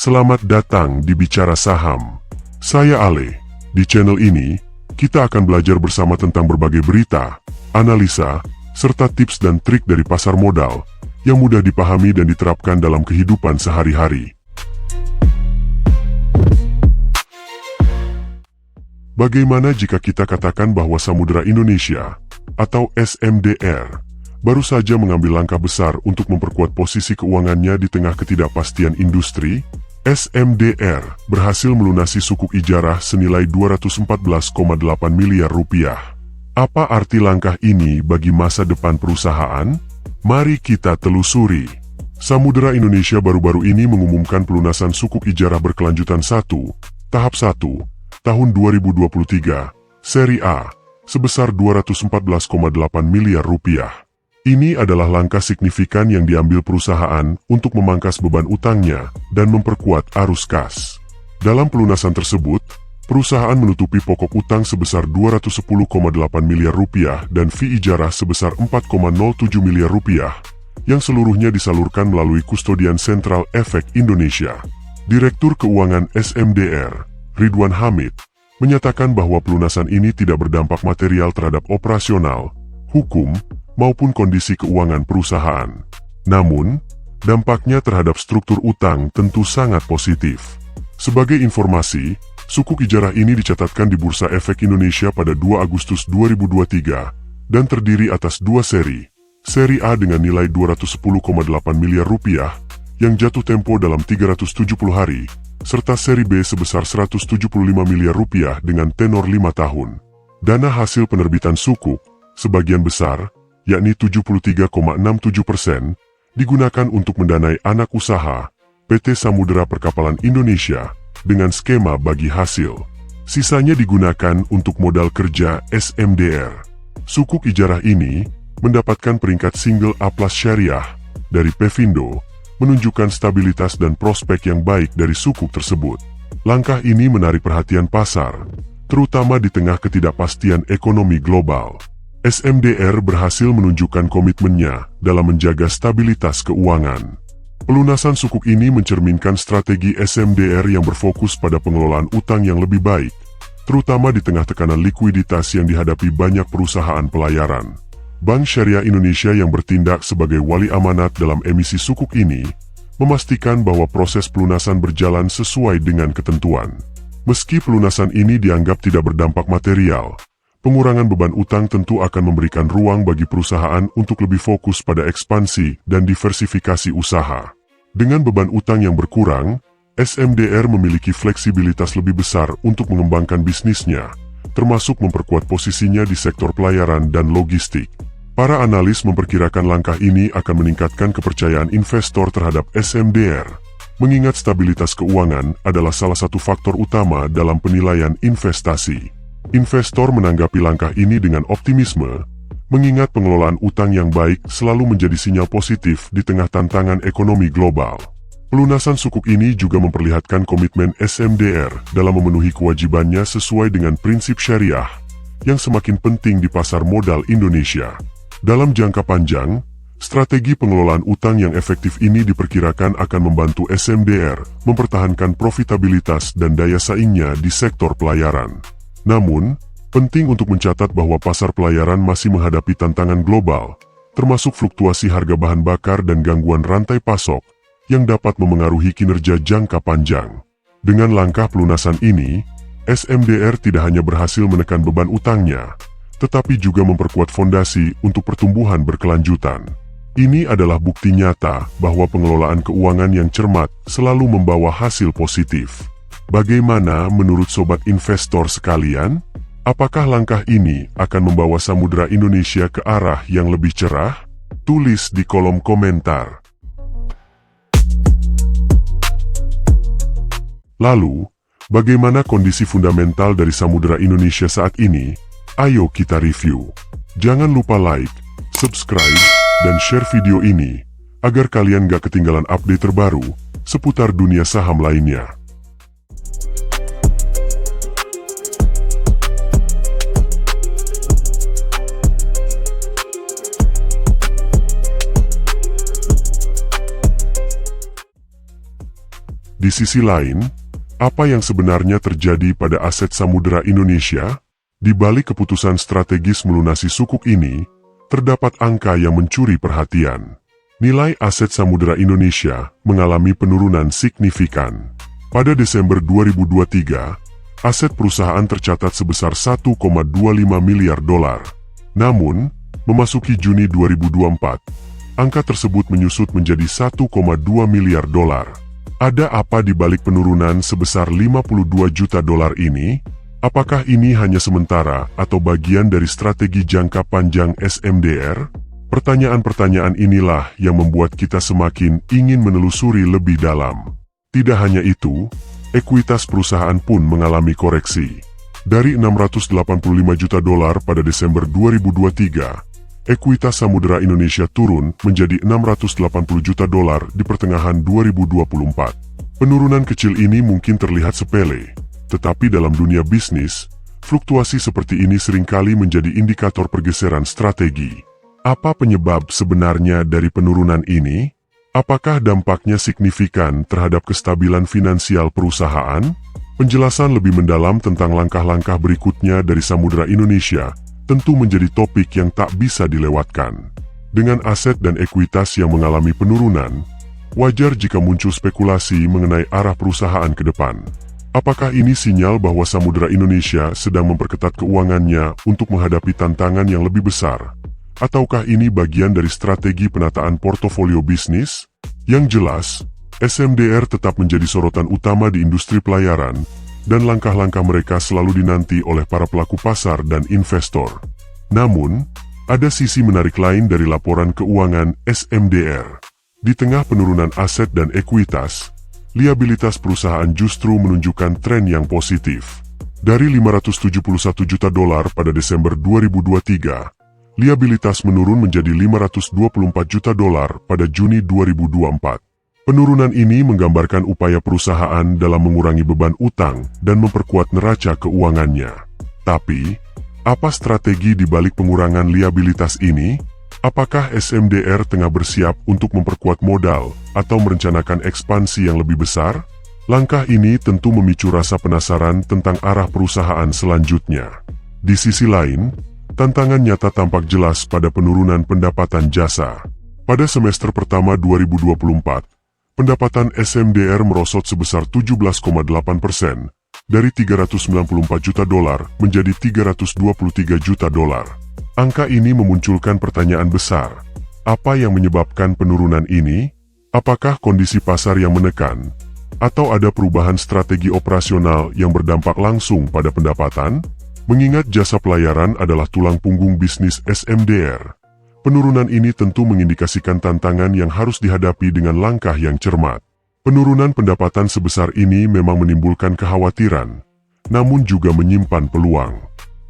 Selamat datang di Bicara Saham. Saya Ale. Di channel ini, kita akan belajar bersama tentang berbagai berita, analisa, serta tips dan trik dari pasar modal yang mudah dipahami dan diterapkan dalam kehidupan sehari-hari. Bagaimana jika kita katakan bahwa Samudera Indonesia atau SMDR baru saja mengambil langkah besar untuk memperkuat posisi keuangannya di tengah ketidakpastian industri? SMDR berhasil melunasi sukuk ijarah senilai 214,8 miliar rupiah. Apa arti langkah ini bagi masa depan perusahaan? Mari kita telusuri. Samudera Indonesia baru-baru ini mengumumkan pelunasan sukuk ijarah berkelanjutan 1, tahap 1, tahun 2023, seri A, sebesar 214,8 miliar rupiah. Ini adalah langkah signifikan yang diambil perusahaan untuk memangkas beban utangnya dan memperkuat arus kas. Dalam pelunasan tersebut, perusahaan menutupi pokok utang sebesar 210,8 miliar rupiah dan fee ijarah sebesar 4,07 miliar rupiah, yang seluruhnya disalurkan melalui Kustodian Sentral Efek Indonesia. Direktur Keuangan SMDR, Ridwan Hamid, menyatakan bahwa pelunasan ini tidak berdampak material terhadap operasional, hukum, maupun kondisi keuangan perusahaan. Namun, dampaknya terhadap struktur utang tentu sangat positif. Sebagai informasi, sukuk ijarah ini dicatatkan di Bursa Efek Indonesia pada 2 Agustus 2023 dan terdiri atas 2 seri. Seri A dengan nilai 210,8 miliar rupiah yang jatuh tempo dalam 370 hari, serta seri B sebesar 175 miliar rupiah dengan tenor 5 tahun. Dana hasil penerbitan sukuk, sebagian besar, yakni 73,67%, digunakan untuk mendanai anak usaha, PT Samudera Perkapalan Indonesia, dengan skema bagi hasil. Sisanya digunakan untuk modal kerja SMDR. Sukuk ijarah ini mendapatkan peringkat single A+ syariah dari Pevindo, menunjukkan stabilitas dan prospek yang baik dari sukuk tersebut. Langkah ini menarik perhatian pasar, terutama di tengah ketidakpastian ekonomi global. SMDR berhasil menunjukkan komitmennya dalam menjaga stabilitas keuangan. Pelunasan sukuk ini mencerminkan strategi SMDR yang berfokus pada pengelolaan utang yang lebih baik, terutama di tengah tekanan likuiditas yang dihadapi banyak perusahaan pelayaran. Bank Syariah Indonesia yang bertindak sebagai wali amanat dalam emisi sukuk ini, memastikan bahwa proses pelunasan berjalan sesuai dengan ketentuan. Meski pelunasan ini dianggap tidak berdampak material, pengurangan beban utang tentu akan memberikan ruang bagi perusahaan untuk lebih fokus pada ekspansi dan diversifikasi usaha. Dengan beban utang yang berkurang, SMDR memiliki fleksibilitas lebih besar untuk mengembangkan bisnisnya, termasuk memperkuat posisinya di sektor pelayaran dan logistik. Para analis memperkirakan langkah ini akan meningkatkan kepercayaan investor terhadap SMDR, mengingat stabilitas keuangan adalah salah satu faktor utama dalam penilaian investasi. Investor menanggapi langkah ini dengan optimisme, mengingat pengelolaan utang yang baik selalu menjadi sinyal positif di tengah tantangan ekonomi global. Pelunasan sukuk ini juga memperlihatkan komitmen SMDR dalam memenuhi kewajibannya sesuai dengan prinsip syariah, yang semakin penting di pasar modal Indonesia. Dalam jangka panjang, strategi pengelolaan utang yang efektif ini diperkirakan akan membantu SMDR mempertahankan profitabilitas dan daya saingnya di sektor pelayaran. Namun, penting untuk mencatat bahwa pasar pelayaran masih menghadapi tantangan global, termasuk fluktuasi harga bahan bakar dan gangguan rantai pasok, yang dapat memengaruhi kinerja jangka panjang. Dengan langkah pelunasan ini, SMDR tidak hanya berhasil menekan beban utangnya, tetapi juga memperkuat fondasi untuk pertumbuhan berkelanjutan. Ini adalah bukti nyata bahwa pengelolaan keuangan yang cermat selalu membawa hasil positif. Bagaimana menurut sobat investor sekalian? Apakah langkah ini akan membawa Samudera Indonesia ke arah yang lebih cerah? Tulis di kolom komentar. Lalu, bagaimana kondisi fundamental dari Samudera Indonesia saat ini? Ayo kita review. Jangan lupa like, subscribe, dan share video ini, agar kalian gak ketinggalan update terbaru seputar dunia saham lainnya. Di sisi lain, apa yang sebenarnya terjadi pada aset Samudera Indonesia? Di balik keputusan strategis melunasi sukuk ini, terdapat angka yang mencuri perhatian. Nilai aset Samudera Indonesia mengalami penurunan signifikan. Pada Desember 2023, aset perusahaan tercatat sebesar 1,25 miliar dolar. Namun, memasuki Juni 2024, angka tersebut menyusut menjadi 1,2 miliar dolar. Ada apa di balik penurunan sebesar 52 juta dolar ini? Apakah ini hanya sementara atau bagian dari strategi jangka panjang SMDR? Pertanyaan-pertanyaan inilah yang membuat kita semakin ingin menelusuri lebih dalam. Tidak hanya itu, ekuitas perusahaan pun mengalami koreksi. Dari 685 juta dolar pada Desember 2023, ekuitas Samudera Indonesia turun menjadi 680 juta dolar di pertengahan 2024. Penurunan kecil ini mungkin terlihat sepele, tetapi dalam dunia bisnis, fluktuasi seperti ini seringkali menjadi indikator pergeseran strategi. Apa penyebab sebenarnya dari penurunan ini? Apakah dampaknya signifikan terhadap kestabilan finansial perusahaan? Penjelasan lebih mendalam tentang langkah-langkah berikutnya dari Samudera Indonesia tentu menjadi topik yang tak bisa dilewatkan. Dengan aset dan ekuitas yang mengalami penurunan, wajar jika muncul spekulasi mengenai arah perusahaan ke depan. Apakah ini sinyal bahwa Samudera Indonesia sedang memperketat keuangannya untuk menghadapi tantangan yang lebih besar? Ataukah ini bagian dari strategi penataan portofolio bisnis? Yang jelas, SMDR tetap menjadi sorotan utama di industri pelayaran, dan langkah-langkah mereka selalu dinanti oleh para pelaku pasar dan investor. Namun, ada sisi menarik lain dari laporan keuangan SMDR. Di tengah penurunan aset dan ekuitas, liabilitas perusahaan justru menunjukkan tren yang positif. Dari 571 juta dolar pada Desember 2023, liabilitas menurun menjadi 524 juta dolar pada Juni 2024. Penurunan ini menggambarkan upaya perusahaan dalam mengurangi beban utang dan memperkuat neraca keuangannya. Tapi, apa strategi di balik pengurangan liabilitas ini? Apakah SMDR tengah bersiap untuk memperkuat modal atau merencanakan ekspansi yang lebih besar? Langkah ini tentu memicu rasa penasaran tentang arah perusahaan selanjutnya. Di sisi lain, tantangan nyata tampak jelas pada penurunan pendapatan jasa. Pada semester pertama 2024, pendapatan SMDR merosot sebesar 17,8%, dari 394 juta dolar menjadi 323 juta dolar. Angka ini memunculkan pertanyaan besar. Apa yang menyebabkan penurunan ini? Apakah kondisi pasar yang menekan? Atau ada perubahan strategi operasional yang berdampak langsung pada pendapatan? Mengingat jasa pelayaran adalah tulang punggung bisnis SMDR, penurunan ini tentu mengindikasikan tantangan yang harus dihadapi dengan langkah yang cermat. Penurunan pendapatan sebesar ini memang menimbulkan kekhawatiran, namun juga menyimpan peluang.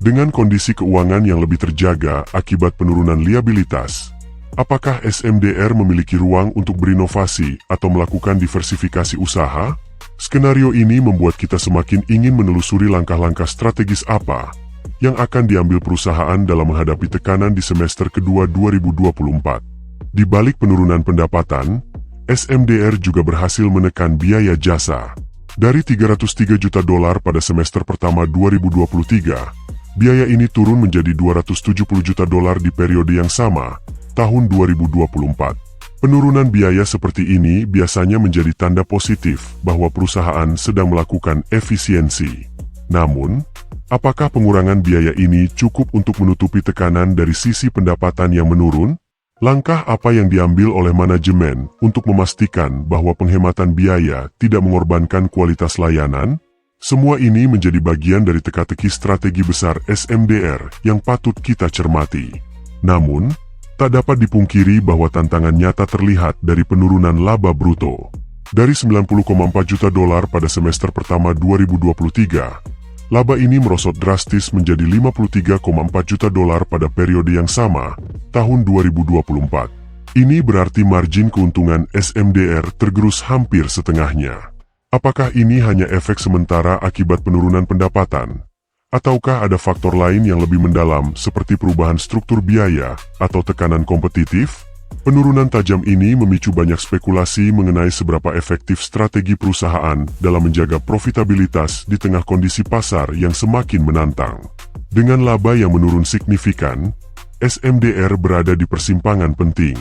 Dengan kondisi keuangan yang lebih terjaga akibat penurunan liabilitas, apakah SMDR memiliki ruang untuk berinovasi atau melakukan diversifikasi usaha? Skenario ini membuat kita semakin ingin menelusuri langkah-langkah strategis apa yang akan diambil perusahaan dalam menghadapi tekanan di semester kedua 2024. Di balik penurunan pendapatan, SMDR juga berhasil menekan biaya jasa. Dari 303 juta dolar pada semester pertama 2023, biaya ini turun menjadi 270 juta dolar di periode yang sama, tahun 2024. Penurunan biaya seperti ini biasanya menjadi tanda positif bahwa perusahaan sedang melakukan efisiensi. Namun, apakah pengurangan biaya ini cukup untuk menutupi tekanan dari sisi pendapatan yang menurun? Langkah apa yang diambil oleh manajemen untuk memastikan bahwa penghematan biaya tidak mengorbankan kualitas layanan? Semua ini menjadi bagian dari teka-teki strategi besar SMDR yang patut kita cermati. Namun, tak dapat dipungkiri bahwa tantangan nyata terlihat dari penurunan laba bruto. Dari 90,4 juta dolar pada semester pertama 2023, laba ini merosot drastis menjadi 53,4 juta dolar pada periode yang sama, tahun 2024. Ini berarti margin keuntungan SMDR tergerus hampir setengahnya. Apakah ini hanya efek sementara akibat penurunan pendapatan? Ataukah ada faktor lain yang lebih mendalam seperti perubahan struktur biaya atau tekanan kompetitif? Penurunan tajam ini memicu banyak spekulasi mengenai seberapa efektif strategi perusahaan dalam menjaga profitabilitas di tengah kondisi pasar yang semakin menantang. Dengan laba yang menurun signifikan, SMDR berada di persimpangan penting.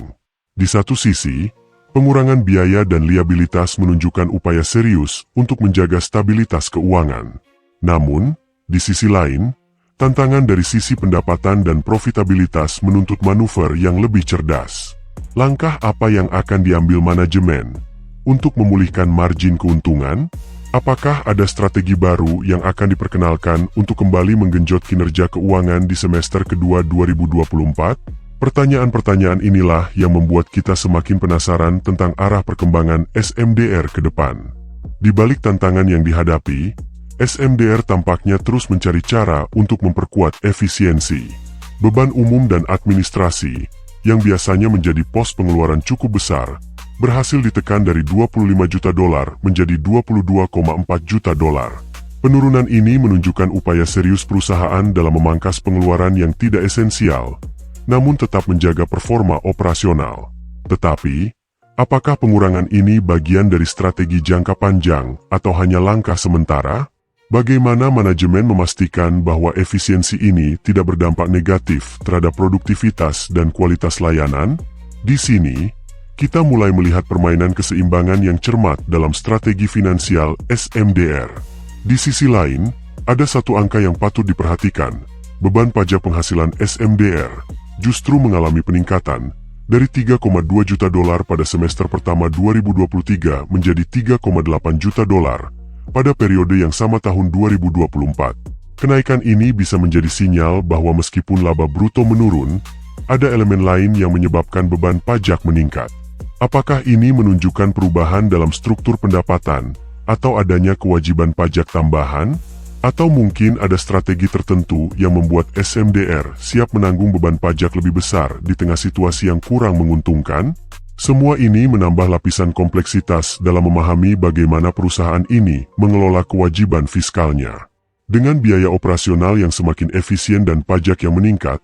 Di satu sisi, pengurangan biaya dan liabilitas menunjukkan upaya serius untuk menjaga stabilitas keuangan. Namun, di sisi lain, tantangan dari sisi pendapatan dan profitabilitas menuntut manuver yang lebih cerdas. Langkah apa yang akan diambil manajemen untuk memulihkan margin keuntungan? Apakah ada strategi baru yang akan diperkenalkan untuk kembali menggenjot kinerja keuangan di semester kedua 2024? Pertanyaan-pertanyaan inilah yang membuat kita semakin penasaran tentang arah perkembangan SMDR ke depan. Di balik tantangan yang dihadapi, SMDR tampaknya terus mencari cara untuk memperkuat efisiensi. Beban umum dan administrasi yang biasanya menjadi pos pengeluaran cukup besar, berhasil ditekan dari $25 juta menjadi $22,4 juta. Penurunan ini menunjukkan upaya serius perusahaan dalam memangkas pengeluaran yang tidak esensial, namun tetap menjaga performa operasional. Tetapi, apakah pengurangan ini bagian dari strategi jangka panjang atau hanya langkah sementara? Bagaimana manajemen memastikan bahwa efisiensi ini tidak berdampak negatif terhadap produktivitas dan kualitas layanan? Di sini, kita mulai melihat permainan keseimbangan yang cermat dalam strategi finansial SMDR. Di sisi lain, ada satu angka yang patut diperhatikan. Beban pajak penghasilan SMDR justru mengalami peningkatan dari $3,2 juta pada semester pertama 2023 menjadi $3,8 juta pada periode yang sama tahun 2024. Kenaikan ini bisa menjadi sinyal bahwa meskipun laba bruto menurun, ada elemen lain yang menyebabkan beban pajak meningkat. Apakah ini menunjukkan perubahan dalam struktur pendapatan, atau adanya kewajiban pajak tambahan? Atau mungkin ada strategi tertentu yang membuat SMDR siap menanggung beban pajak lebih besar di tengah situasi yang kurang menguntungkan? Semua ini menambah lapisan kompleksitas dalam memahami bagaimana perusahaan ini mengelola kewajiban fiskalnya. Dengan biaya operasional yang semakin efisien dan pajak yang meningkat,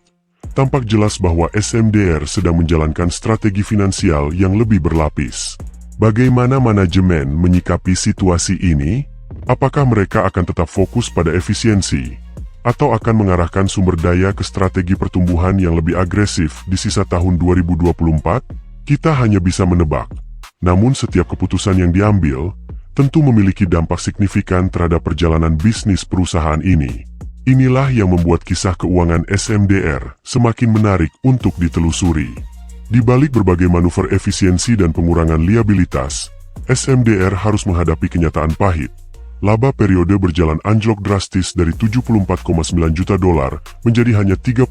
tampak jelas bahwa SMDR sedang menjalankan strategi finansial yang lebih berlapis. Bagaimana manajemen menyikapi situasi ini? Apakah mereka akan tetap fokus pada efisiensi, atau akan mengarahkan sumber daya ke strategi pertumbuhan yang lebih agresif di sisa tahun 2024? Kita hanya bisa menebak, namun setiap keputusan yang diambil tentu memiliki dampak signifikan terhadap perjalanan bisnis perusahaan ini. Inilah yang membuat kisah keuangan SMDR semakin menarik untuk ditelusuri. Di balik berbagai manuver efisiensi dan pengurangan liabilitas, SMDR harus menghadapi kenyataan pahit. Laba periode berjalan anjlok drastis dari $74,9 juta menjadi hanya $30,4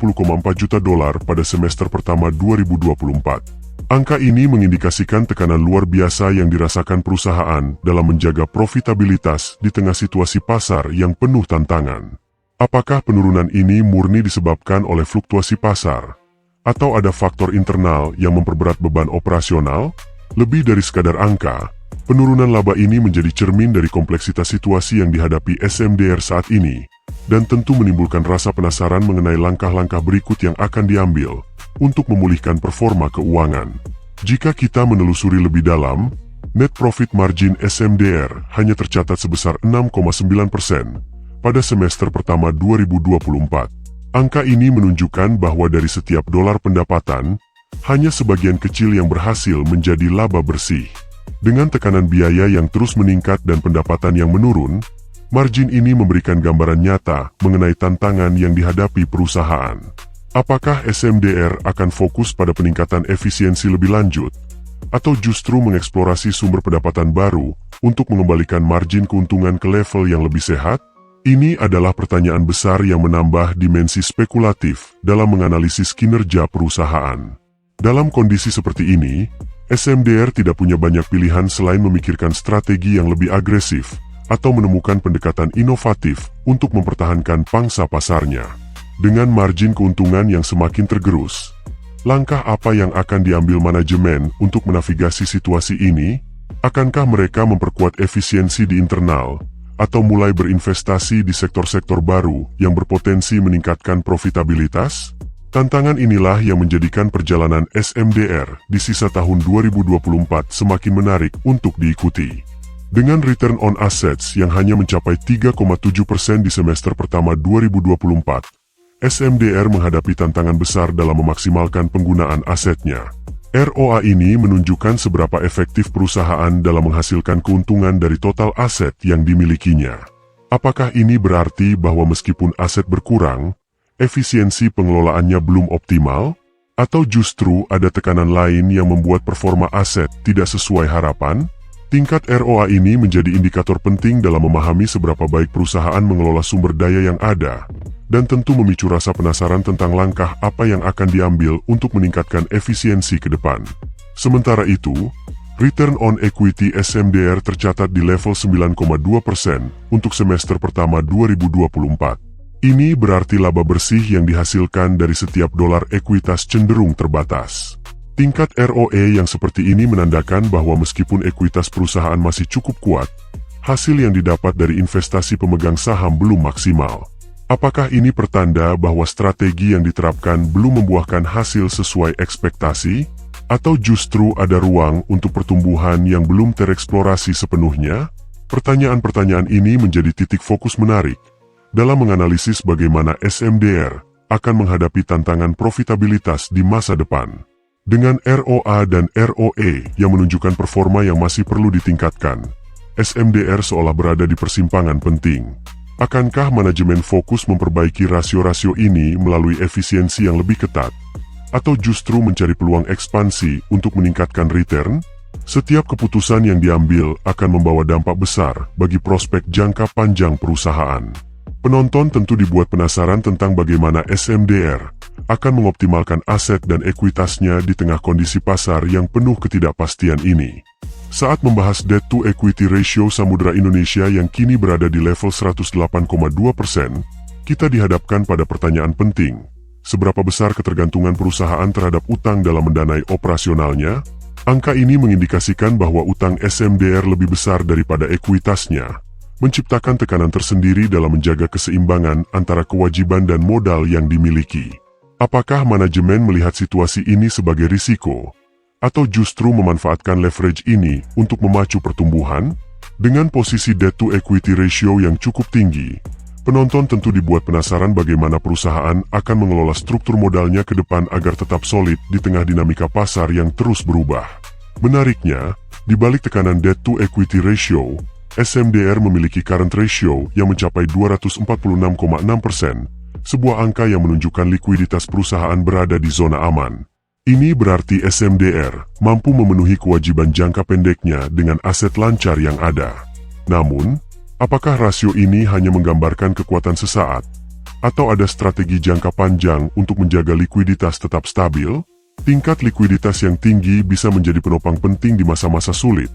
juta pada semester pertama 2024. Angka ini mengindikasikan tekanan luar biasa yang dirasakan perusahaan dalam menjaga profitabilitas di tengah situasi pasar yang penuh tantangan. Apakah penurunan ini murni disebabkan oleh fluktuasi pasar? Atau ada faktor internal yang memperberat beban operasional? Lebih dari sekadar angka, penurunan laba ini menjadi cermin dari kompleksitas situasi yang dihadapi SMDR saat ini, dan tentu menimbulkan rasa penasaran mengenai langkah-langkah berikut yang akan diambil untuk memulihkan performa keuangan. Jika kita menelusuri lebih dalam, net profit margin SMDR hanya tercatat sebesar 6,9% pada semester pertama 2024. Angka ini menunjukkan bahwa dari setiap dolar pendapatan, hanya sebagian kecil yang berhasil menjadi laba bersih. Dengan tekanan biaya yang terus meningkat dan pendapatan yang menurun, margin ini memberikan gambaran nyata mengenai tantangan yang dihadapi perusahaan. Apakah SMDR akan fokus pada peningkatan efisiensi lebih lanjut, atau justru mengeksplorasi sumber pendapatan baru untuk mengembalikan margin keuntungan ke level yang lebih sehat? Ini adalah pertanyaan besar yang menambah dimensi spekulatif dalam menganalisis kinerja perusahaan. Dalam kondisi seperti ini, SMDR tidak punya banyak pilihan selain memikirkan strategi yang lebih agresif atau menemukan pendekatan inovatif untuk mempertahankan pangsa pasarnya. Dengan margin keuntungan yang semakin tergerus, langkah apa yang akan diambil manajemen untuk menavigasi situasi ini? Akankah mereka memperkuat efisiensi di internal, atau mulai berinvestasi di sektor-sektor baru yang berpotensi meningkatkan profitabilitas? Tantangan inilah yang menjadikan perjalanan SMDR di sisa tahun 2024 semakin menarik untuk diikuti. Dengan return on assets yang hanya mencapai 3,7% di semester pertama 2024, SMDR menghadapi tantangan besar dalam memaksimalkan penggunaan asetnya. ROA ini menunjukkan seberapa efektif perusahaan dalam menghasilkan keuntungan dari total aset yang dimilikinya. Apakah ini berarti bahwa meskipun aset berkurang, efisiensi pengelolaannya belum optimal? Atau justru ada tekanan lain yang membuat performa aset tidak sesuai harapan? Tingkat ROA ini menjadi indikator penting dalam memahami seberapa baik perusahaan mengelola sumber daya yang ada, dan tentu memicu rasa penasaran tentang langkah apa yang akan diambil untuk meningkatkan efisiensi ke depan. Sementara itu, return on equity SMDR tercatat di level 9,2% untuk semester pertama 2024. Ini berarti laba bersih yang dihasilkan dari setiap dolar ekuitas cenderung terbatas. Tingkat ROE yang seperti ini menandakan bahwa meskipun ekuitas perusahaan masih cukup kuat, hasil yang didapat dari investasi pemegang saham belum maksimal. Apakah ini pertanda bahwa strategi yang diterapkan belum membuahkan hasil sesuai ekspektasi? Atau justru ada ruang untuk pertumbuhan yang belum tereksplorasi sepenuhnya? Pertanyaan-pertanyaan ini menjadi titik fokus menarik dalam menganalisis bagaimana SMDR akan menghadapi tantangan profitabilitas di masa depan. Dengan ROA dan ROE yang menunjukkan performa yang masih perlu ditingkatkan, SMDR seolah berada di persimpangan penting. Akankah manajemen fokus memperbaiki rasio-rasio ini melalui efisiensi yang lebih ketat? Atau justru mencari peluang ekspansi untuk meningkatkan return? Setiap keputusan yang diambil akan membawa dampak besar bagi prospek jangka panjang perusahaan. Penonton tentu dibuat penasaran tentang bagaimana SMDR akan mengoptimalkan aset dan ekuitasnya di tengah kondisi pasar yang penuh ketidakpastian ini. Saat membahas debt to equity ratio Samudra Indonesia yang kini berada di level 108,2%, kita dihadapkan pada pertanyaan penting. Seberapa besar ketergantungan perusahaan terhadap utang dalam mendanai operasionalnya? Angka ini mengindikasikan bahwa utang SMDR lebih besar daripada ekuitasnya, menciptakan tekanan tersendiri dalam menjaga keseimbangan antara kewajiban dan modal yang dimiliki. Apakah manajemen melihat situasi ini sebagai risiko, atau justru memanfaatkan leverage ini untuk memacu pertumbuhan? Dengan posisi debt to equity ratio yang cukup tinggi, penonton tentu dibuat penasaran bagaimana perusahaan akan mengelola struktur modalnya ke depan agar tetap solid di tengah dinamika pasar yang terus berubah. Menariknya, di balik tekanan debt to equity ratio, SMDR memiliki current ratio yang mencapai 246,6%, sebuah angka yang menunjukkan likuiditas perusahaan berada di zona aman. Ini berarti SMDR mampu memenuhi kewajiban jangka pendeknya dengan aset lancar yang ada. Namun, apakah rasio ini hanya menggambarkan kekuatan sesaat? Atau ada strategi jangka panjang untuk menjaga likuiditas tetap stabil? Tingkat likuiditas yang tinggi bisa menjadi penopang penting di masa-masa sulit.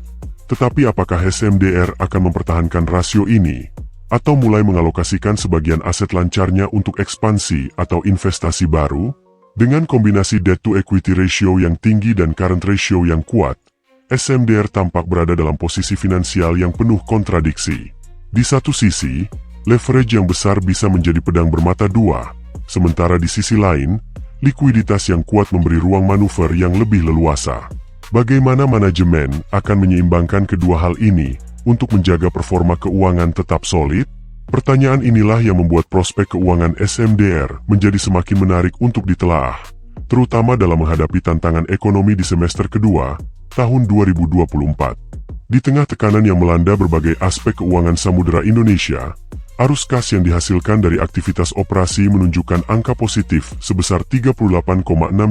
Tetapi apakah SMDR akan mempertahankan rasio ini? Atau mulai mengalokasikan sebagian aset lancarnya untuk ekspansi atau investasi baru? Dengan kombinasi debt to equity ratio yang tinggi dan current ratio yang kuat, SMDR tampak berada dalam posisi finansial yang penuh kontradiksi. Di satu sisi, leverage yang besar bisa menjadi pedang bermata dua, sementara di sisi lain, likuiditas yang kuat memberi ruang manuver yang lebih leluasa. Bagaimana manajemen akan menyeimbangkan kedua hal ini untuk menjaga performa keuangan tetap solid? Pertanyaan inilah yang membuat prospek keuangan SMDR menjadi semakin menarik untuk ditelaah, terutama dalam menghadapi tantangan ekonomi di semester kedua, tahun 2024. Di tengah tekanan yang melanda berbagai aspek keuangan Samudra Indonesia, arus kas yang dihasilkan dari aktivitas operasi menunjukkan angka positif sebesar 38,6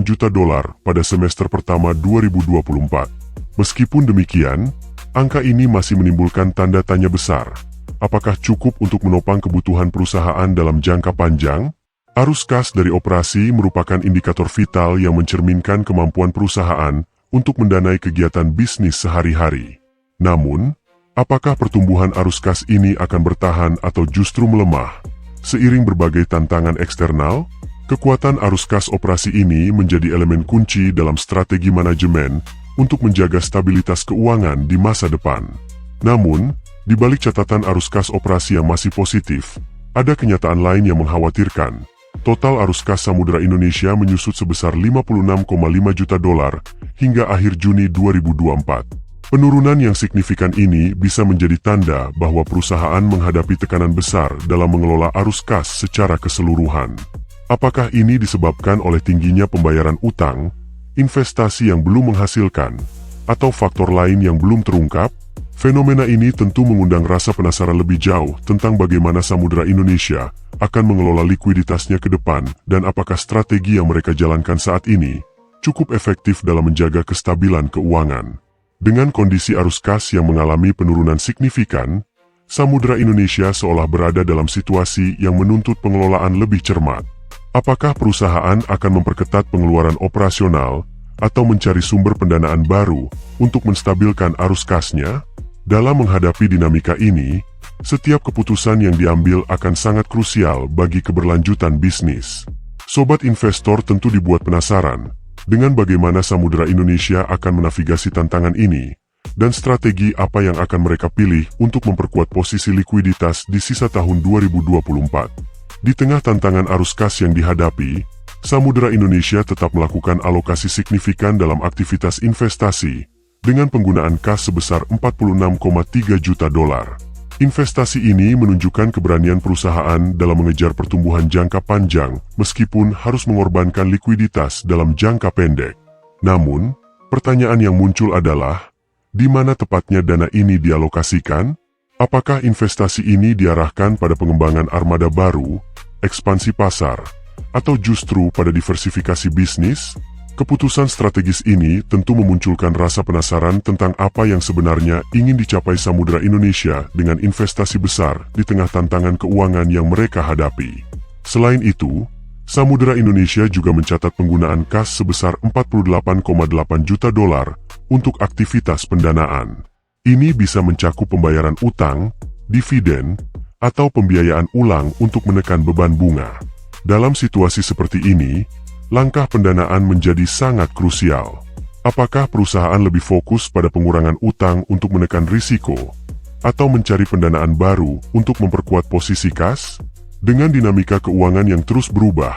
juta dolar pada semester pertama 2024. Meskipun demikian, angka ini masih menimbulkan tanda tanya besar. Apakah cukup untuk menopang kebutuhan perusahaan dalam jangka panjang? Arus kas dari operasi merupakan indikator vital yang mencerminkan kemampuan perusahaan untuk mendanai kegiatan bisnis sehari-hari. Namun, apakah pertumbuhan arus kas ini akan bertahan atau justru melemah? Seiring berbagai tantangan eksternal, kekuatan arus kas operasi ini menjadi elemen kunci dalam strategi manajemen untuk menjaga stabilitas keuangan di masa depan. Namun, di balik catatan arus kas operasi yang masih positif, ada kenyataan lain yang mengkhawatirkan. total arus kas Samudra Indonesia menyusut sebesar 56,5 juta dolar hingga akhir Juni 2024. Penurunan yang signifikan ini bisa menjadi tanda bahwa perusahaan menghadapi tekanan besar dalam mengelola arus kas secara keseluruhan. Apakah ini disebabkan oleh tingginya pembayaran utang, investasi yang belum menghasilkan, atau faktor lain yang belum terungkap? Fenomena ini tentu mengundang rasa penasaran lebih jauh tentang bagaimana Samudra Indonesia akan mengelola likuiditasnya ke depan dan apakah strategi yang mereka jalankan saat ini cukup efektif dalam menjaga kestabilan keuangan. Dengan kondisi arus kas yang mengalami penurunan signifikan, Samudra Indonesia seolah berada dalam situasi yang menuntut pengelolaan lebih cermat. Apakah perusahaan akan memperketat pengeluaran operasional atau mencari sumber pendanaan baru untuk menstabilkan arus kasnya? Dalam menghadapi dinamika ini, setiap keputusan yang diambil akan sangat krusial bagi keberlanjutan bisnis. Sobat investor tentu dibuat penasaran dengan bagaimana Samudra Indonesia akan menavigasi tantangan ini, dan strategi apa yang akan mereka pilih untuk memperkuat posisi likuiditas di sisa tahun 2024. Di tengah tantangan arus kas yang dihadapi, Samudra Indonesia tetap melakukan alokasi signifikan dalam aktivitas investasi, dengan penggunaan kas sebesar 46,3 juta dolar. Investasi ini menunjukkan keberanian perusahaan dalam mengejar pertumbuhan jangka panjang meskipun harus mengorbankan likuiditas dalam jangka pendek. Namun, pertanyaan yang muncul adalah, di mana tepatnya dana ini dialokasikan? Apakah investasi ini diarahkan pada pengembangan armada baru, ekspansi pasar, atau justru pada diversifikasi bisnis? Keputusan strategis ini tentu memunculkan rasa penasaran tentang apa yang sebenarnya ingin dicapai Samudra Indonesia dengan investasi besar di tengah tantangan keuangan yang mereka hadapi. Selain itu, Samudra Indonesia juga mencatat penggunaan kas sebesar 48,8 juta dolar untuk aktivitas pendanaan. Ini bisa mencakup pembayaran utang, dividen, atau pembiayaan ulang untuk menekan beban bunga. Dalam situasi seperti ini, langkah pendanaan menjadi sangat krusial. Apakah perusahaan lebih fokus pada pengurangan utang untuk menekan risiko, atau mencari pendanaan baru untuk memperkuat posisi kas? Dengan dinamika keuangan yang terus berubah,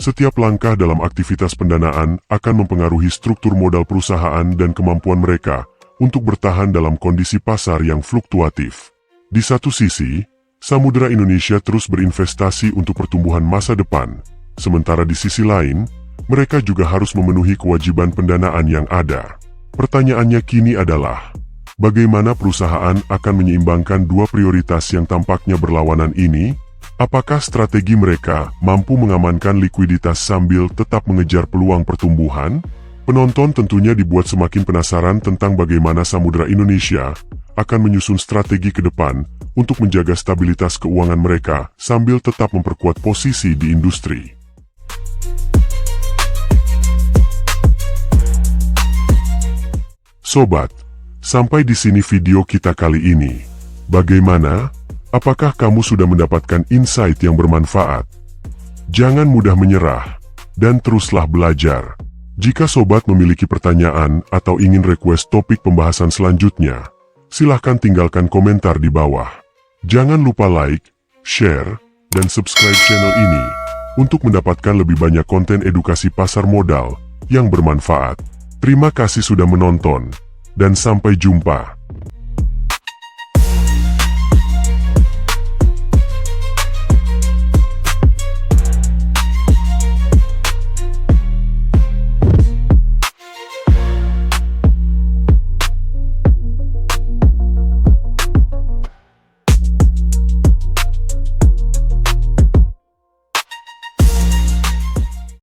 setiap langkah dalam aktivitas pendanaan akan mempengaruhi struktur modal perusahaan dan kemampuan mereka untuk bertahan dalam kondisi pasar yang fluktuatif. Di satu sisi, Samudra Indonesia terus berinvestasi untuk pertumbuhan masa depan. Sementara di sisi lain, mereka juga harus memenuhi kewajiban pendanaan yang ada. Pertanyaannya kini adalah, bagaimana perusahaan akan menyeimbangkan dua prioritas yang tampaknya berlawanan ini? Apakah strategi mereka mampu mengamankan likuiditas sambil tetap mengejar peluang pertumbuhan? Penonton tentunya dibuat semakin penasaran tentang bagaimana Samudra Indonesia akan menyusun strategi ke depan untuk menjaga stabilitas keuangan mereka sambil tetap memperkuat posisi di industri. Sobat, sampai di sini video kita kali ini. Bagaimana? Apakah kamu sudah mendapatkan insight yang bermanfaat? Jangan mudah menyerah, dan teruslah belajar. Jika sobat memiliki pertanyaan atau ingin request topik pembahasan selanjutnya, silahkan tinggalkan komentar di bawah. Jangan lupa like, share, dan subscribe channel ini untuk mendapatkan lebih banyak konten edukasi pasar modal yang bermanfaat. Terima kasih sudah menonton, dan sampai jumpa.